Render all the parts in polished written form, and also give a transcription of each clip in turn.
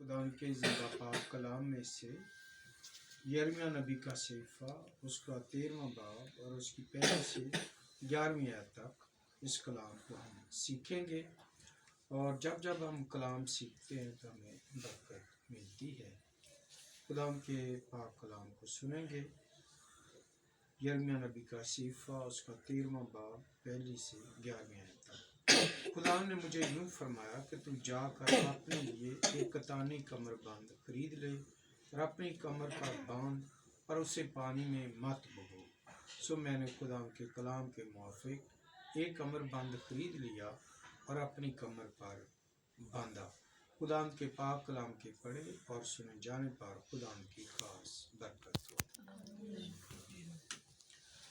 खुदा के ज़िंदा पाक कलाम में से यिर्मयाह नबी का सहीफ़ा उसका 13वां बाब और उसकी पहली से 11वीं आयत तक इस कलाम को हम सीखेंगे। और जब जब हम कलाम सीखते हैं तो हमें बरकत मिलती है। खुदा के पाक कलाम को सुनेंगे। यिर्मयाह नबी का सहीफ़ा उसका 13वां बाब पहली से 11वीं आयत तक। खुदा ने मुझे यूँ फरमाया कि तू जाकर अपने लिए एक कतानी कमरबंद खरीद ले और अपनी कमर पर बांध और उसे पानी में मत बहो। सो मैंने खुदा के कलाम के मुआफिक एक कमरबंद खरीद लिया और अपनी कमर पर बांधा। खुदा के पाक कलाम के पढ़े और सुने जाने पर खुदा की खास बरकत हो।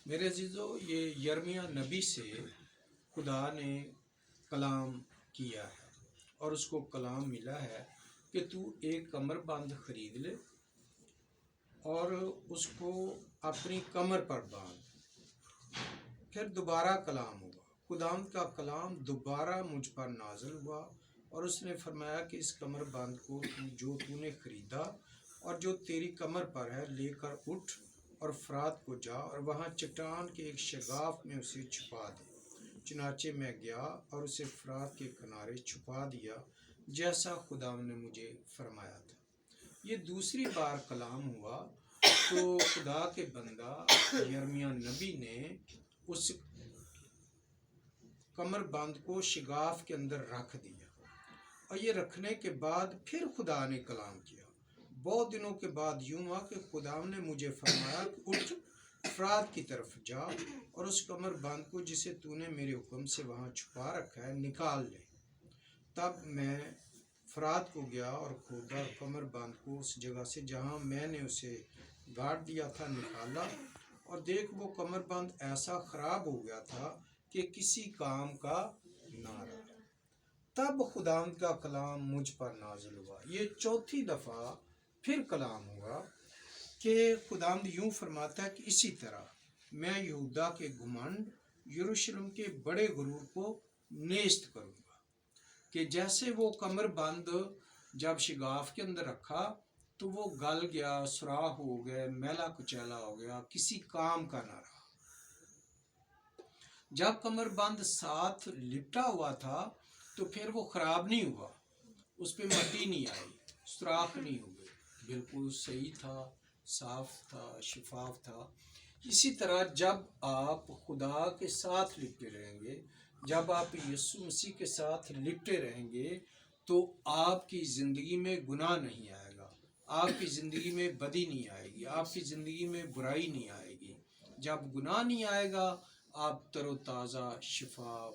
मेरे अजीज़ों, ये यिर्मयाह नबी से खुदा ने कलाम किया है और उसको कलाम मिला है कि तू एक कमरबंद खरीद ले और उसको अपनी कमर पर बांध। फिर दोबारा कलाम हुआ, खुदाम का कलाम दोबारा मुझ पर नाज़िल हुआ और उसने फरमाया कि इस कमरबंद को जो तूने खरीदा और जो तेरी कमर पर है लेकर उठ और फरात को जा और वहाँ चट्टान के एक शगाफ में उसे छुपा दे। चुनाचे मैं गया और उसे फरात के किनारे छुपा दिया जैसा खुदा ने मुझे फरमाया था। ये दूसरी बार कलाम हुआ तो खुदा के बंदा यिर्मयाह नबी ने उस कमरबंद को शगाफ के अंदर रख दिया और ये रखने के बाद फिर खुदा ने कलाम किया। बहुत दिनों के बाद यूं हुआ कि खुदा ने मुझे फरमाया कि उठ फरात की तरफ जा और उस कमरबंद को जिसे तूने मेरे हुक्म से वहाँ छुपा रखा है निकाल ले। तब मैं फरात को गया और खोदा कमरबंद को उस जगह से जहाँ मैंने उसे गाड़ दिया था निकाला और देख वो कमरबंद ऐसा ख़राब हो गया था कि किसी काम का ना रहा। तब खुदावंद का कलाम मुझ पर नाजिल हुआ। ये चौथी दफ़ा फिर कलाम हुआ कि खुदावंद यूँ फरमाता है कि इसी तरह मैं यहूदा के घुमंड यरूशलेम के बड़े गुरूर को नेस्त करूँगा कि जैसे वो कमरबंद जब शिगाफ के अंदर रखा तो वो गल गया, सुराख हो गया, मैला कुचैला हो गया, किसी काम का ना रहा। जब कमरबंद साथ लिपटा हुआ था तो फिर वो ख़राब नहीं हुआ, उस पर मट्टी नहीं आई, सुराख नहीं हुए, बिल्कुल सही था, साफ था, शिफाफ था। इसी तरह जब आप खुदा के साथ लिपटे रहेंगे, जब आप यीशु मसीह के साथ लिपटे रहेंगे तो आपकी ज़िंदगी में गुनाह नहीं आएगा, आपकी ज़िंदगी में बदी नहीं आएगी, आपकी ज़िंदगी में बुराई नहीं आएगी। जब गुनाह नहीं आएगा आप तरोताज़ा, शिफाफ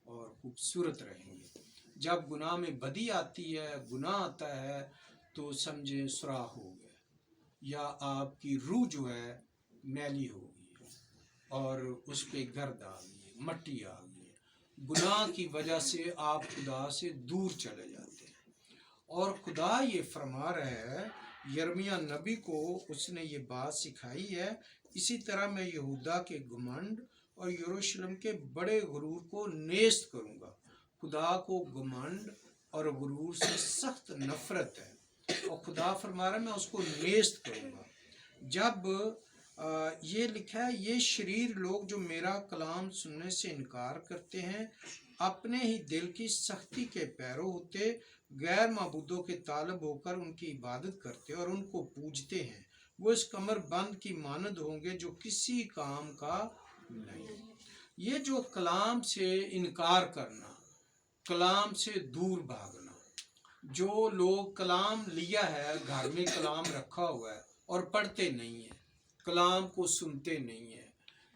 और खूबसूरत रहेंगे। जब गुनाह में बदी आती है, गुनाह आता है तो समझें सुराख हो गया या आपकी रूह जो है मैली हो गई है और उस पर गर्द आ गई है, मट्टी आ गई है। गुनाह की वजह से आप खुदा से दूर चले जाते हैं। और खुदा ये फरमा रहा है यिर्मयाह नबी को, उसने ये बात सिखाई है। इसी तरह मैं यहूदा के घमंड और यरूशलेम के बड़े गुरूर को नेस्त करूँगा। खुदा को घमंड और गुरूर से सख्त नफरत है और खुदा फरमा रहा है मैं उसको नेस्त करूँगा। जब ये लिखा है, ये शरीर लोग जो मेरा कलाम सुनने से इनकार करते हैं, अपने ही दिल की सख्ती के पैरों होते, गैर माबूदों के तालब होकर उनकी इबादत करते और उनको पूजते हैं, वो इस कमरबंद की मानद होंगे जो किसी काम का नहीं। ये जो कलाम से इनकार करना, कलाम से दूर भागना, जो लोग कलाम लिया है, घर में कलाम रखा हुआ है और पढ़ते नहीं हैं, कलाम को सुनते नहीं हैं,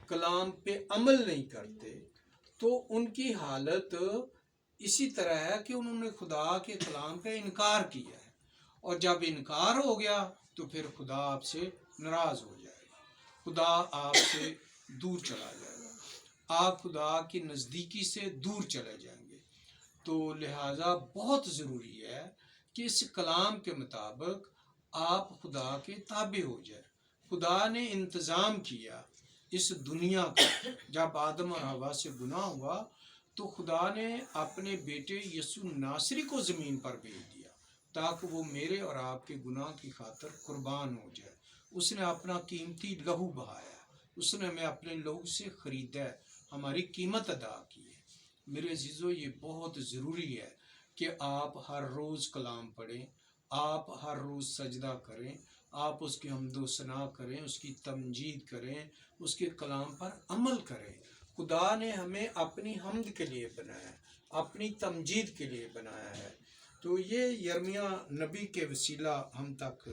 कलाम पे अमल नहीं करते, तो उनकी हालत इसी तरह है कि उन्होंने खुदा के कलाम का इनकार किया है और जब इनकार हो गया तो फिर खुदा आपसे नाराज़ हो जाएगा, खुदा आपसे दूर चला जाएगा, आप खुदा की नज़दीकी से दूर चले जाएंगे। तो लिहाजा बहुत ज़रूरी है कि इस कलाम के मुताबिक आप खुदा के ताबे हो जाए। खुदा ने इंतज़ाम किया इस दुनिया का। जब आदम और हवा से गुनाह हुआ तो खुदा ने अपने बेटे यीशु नासरी को ज़मीन पर भेज दिया। تاکہ وہ میرے اور آپ کے گناہ کی خاطر قربان ہو جائے۔ اس نے اپنا قیمتی لہو بہایا، اس نے ہمیں اپنے لہو سے خریدا ہے، ہماری قیمت ادا کی ہے۔ میرے عزیزو، یہ بہت ضروری ہے کہ آپ ہر روز کلام پڑھیں، آپ ہر روز سجدہ کریں، آپ اس کی حمد و ثنا کریں، اس کی تمجید کریں، اس کے کلام پر عمل کریں۔ خدا نے ہمیں اپنی حمد کے لیے بنایا ہے، اپنی تمجید کے لیے بنایا ہے۔ تو یہ یرمیہ نبی کے وسیلہ ہم تک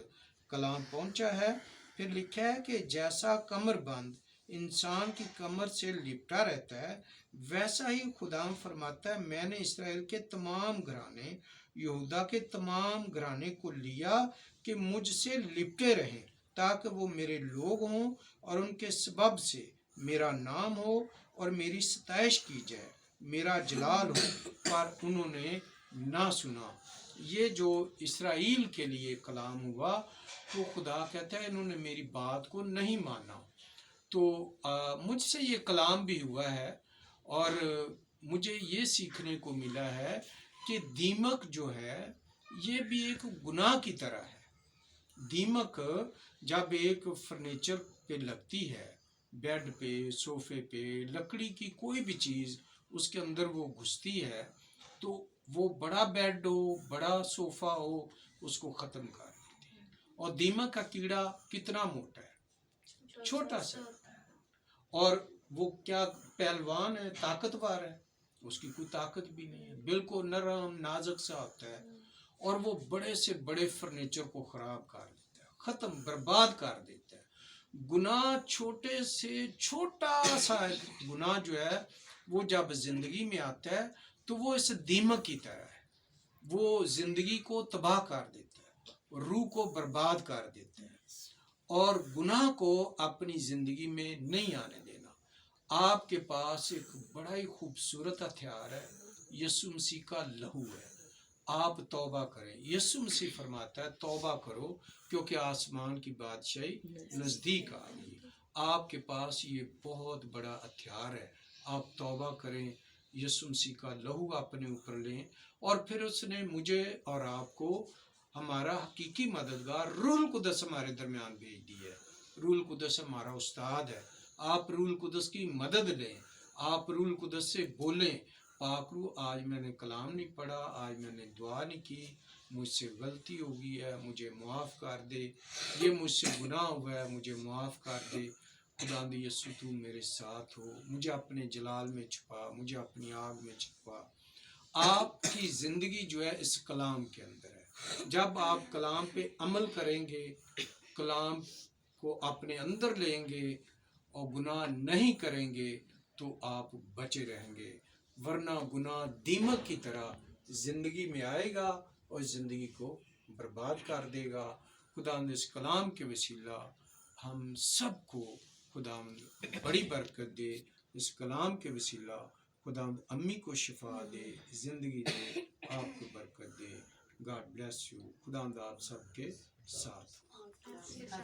کلام پہنچا ہے۔ پھر لکھا ہے کہ جیسا کمر بند انسان کی کمر سے لپٹا رہتا ہے، ویسا ہی خدا فرماتا ہے میں نے اسرائیل کے تمام گھرانے، یہودا کے تمام گھرانے کو لیا کہ مجھ سے لپٹے رہیں، تاکہ وہ میرے لوگ ہوں اور ان کے سبب سے میرا نام ہو اور میری ستائش کی جائے، میرا جلال ہو، پر انہوں نے نہ سنا۔ یہ جو اسرائیل کے لیے کلام ہوا، تو خدا کہتا ہے انہوں نے میری بات کو نہیں مانا۔ تو مجھ سے یہ کلام بھی ہوا ہے، اور مجھے یہ سیکھنے کو ملا ہے کہ دیمک جو ہے یہ بھی ایک گناہ کی طرح ہے۔ دیمک جب ایک فرنیچر پہ لگتی ہے، بیڈ پہ، صوفے پہ، لکڑی کی کوئی بھی چیز اس کے اندر وہ گھستی ہے، تو وہ بڑا بیڈ ہو، بڑا صوفہ ہو، اس کو ختم کر دیتی ہے۔ اور دیمک کا کیڑا کتنا موٹا ہے؟ چھوٹا سا، اور وہ کیا پہلوان ہے، طاقتور ہے؟ اس کی کوئی طاقت بھی نہیں ہے، بالکل نرم نازک سا ہوتا ہے، اور وہ بڑے سے بڑے فرنیچر کو خراب کر دیتا ہے، ختم برباد کر دیتا ہے۔ گناہ چھوٹے سے چھوٹا سا گناہ جو ہے وہ جب زندگی میں آتا ہے تو وہ اس دیمک کی طرح ہے، وہ زندگی کو تباہ کر دیتا ہے، روح کو برباد کر دیتا ہے، اور گناہ کو اپنی زندگی میں نہیں آنے دینا۔ آپ کے پاس ایک بڑا ہی خوبصورت ہتھیار ہے، یسوع مسیح کا لہو ہے۔ آپ توبہ کریں۔ یسوع مسیح فرماتا ہے توبہ کرو کیونکہ آسمان کی بادشاہی نزدیک آ گئی۔ آپ کے پاس یہ بہت بڑا ہتھیار ہے، آپ توبہ کریں، یسوع مسیح کا لہو اپنے اوپر لیں، اور پھر اس نے مجھے اور آپ کو ہمارا حقیقی مددگار روح القدس ہمارے درمیان بھیج دی ہے۔ روح القدس ہمارا استاد ہے۔ آپ روح القدس کی مدد لیں، آپ روح القدس سے بولیں، پاک روح آج میں نے کلام نہیں پڑھا، آج میں نے دعا نہیں کی، مجھ سے غلطی ہو گئی ہے، مجھے معاف کر دے، یہ مجھ سے گناہ ہوا ہے، مجھے معاف کر دے۔ خداوند یسوع تو میرے ساتھ ہو، مجھے اپنے جلال میں چھپا، مجھے اپنی آگ میں چھپا۔ آپ کی زندگی جو ہے اس کلام کے اندر ہے۔ جب آپ کلام پہ عمل کریں گے، کلام کو اپنے اندر لیں گے اور گناہ نہیں کریں گے تو آپ بچے رہیں گے، ورنہ گناہ دیمک کی طرح زندگی میں آئے گا اور زندگی کو برباد کر دے گا۔ خداوند اس کلام کے وسیلہ ہم سب کو خداوند بڑی برکت دے، اس کلام کے وسیلہ خداوند امی کو شفا دے، زندگی دے، آپ کو برکت دے۔ God bless you. خداوند آپ سب کے ساتھ ہو۔